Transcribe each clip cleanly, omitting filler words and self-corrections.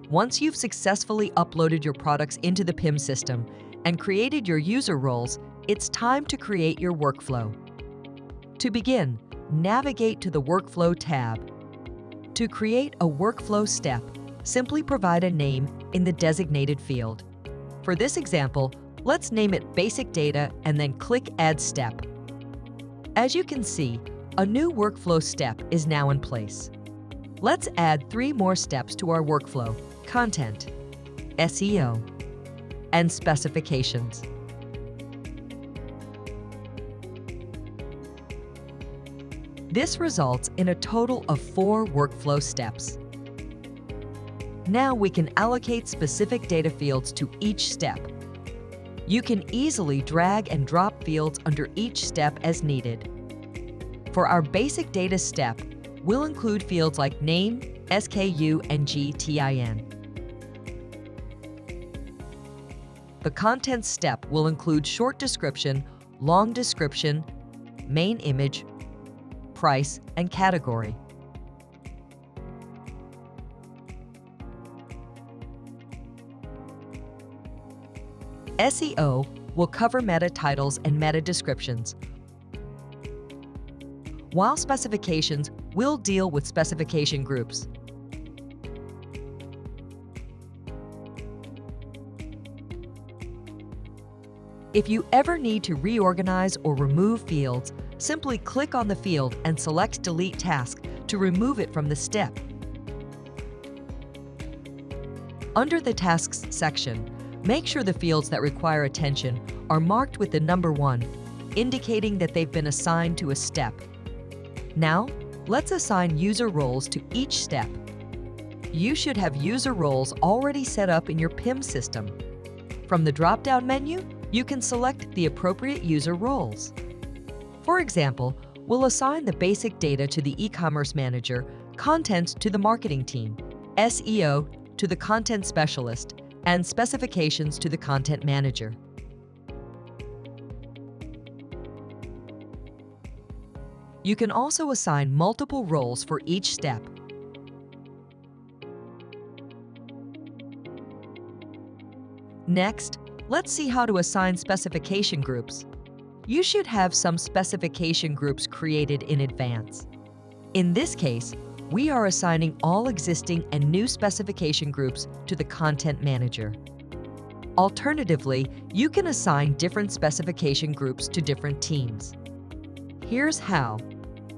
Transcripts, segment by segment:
Once you've successfully uploaded your products into the PIM system and created your user roles, it's time to create your workflow. To begin, navigate to the Workflow tab. To create a workflow step, simply provide a name in the designated field. For this example, let's name it Basic Data and then click Add Step. As you can see, a new workflow step is now in place. Let's add 3 more steps to our workflow: Content, SEO, and Specifications. This results in a total of 4 workflow steps. Now we can allocate specific data fields to each step. You can easily drag and drop fields under each step as needed. For our basic data step, we'll include fields like name, SKU, and GTIN. The content step will include short description, long description, main image, price, and category. SEO will cover meta titles and meta descriptions, while specifications will deal with specification groups. If you ever need to reorganize or remove fields, simply click on the field and select Delete Task to remove it from the step. Under the Tasks section, make sure the fields that require attention are marked with the number 1, indicating that they've been assigned to a step. Now, let's assign user roles to each step. You should have user roles already set up in your PIM system. From the drop-down menu, you can select the appropriate user roles. For example, we'll assign the basic data to the e-commerce manager, content to the marketing team, SEO to the content specialist, and specifications to the content manager. You can also assign multiple roles for each step. Next, let's see how to assign specification groups. You should have some specification groups created in advance. In this case, we are assigning all existing and new specification groups to the Content Manager. Alternatively, you can assign different specification groups to different teams. Here's how.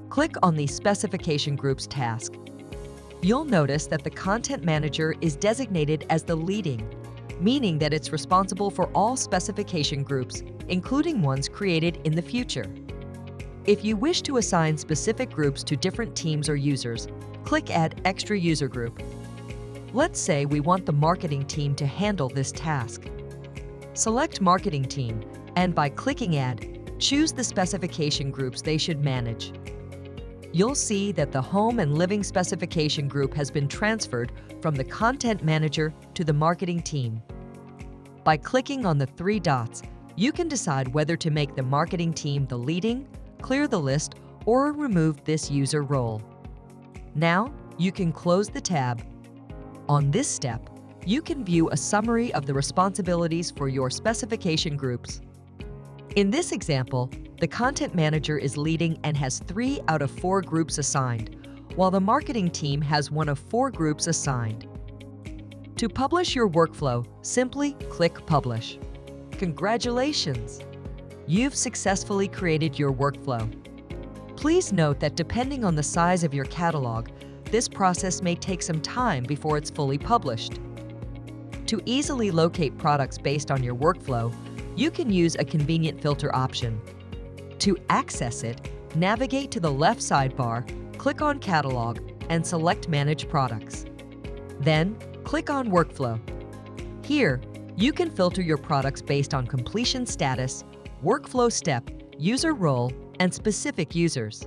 Click on the Specification Groups task. You'll notice that the Content Manager is designated as the leading, meaning that it's responsible for all specification groups, including ones created in the future. If you wish to assign specific groups to different teams or users, click Add Extra User Group. Let's say we want the marketing team to handle this task. Select Marketing Team, and by clicking Add, choose the specification groups they should manage. You'll see that the Home and Living specification group has been transferred from the Content Manager to the Marketing Team. By clicking on the 3 dots, you can decide whether to make the marketing team the leading, clear the list, or remove this user role. Now, you can close the tab. On this step, you can view a summary of the responsibilities for your specification groups. In this example, the Content Manager is leading and has 3 out of 4 groups assigned, while the marketing team has 1 of 4 groups assigned. To publish your workflow, simply click Publish. Congratulations! You've successfully created your workflow. Please note that depending on the size of your catalog, this process may take some time before it's fully published. To easily locate products based on your workflow, you can use a convenient filter option. To access it, navigate to the left sidebar, click on Catalog, and select Manage Products. Then, click on Workflow. Here, you can filter your products based on completion status, workflow step, user role, and specific users.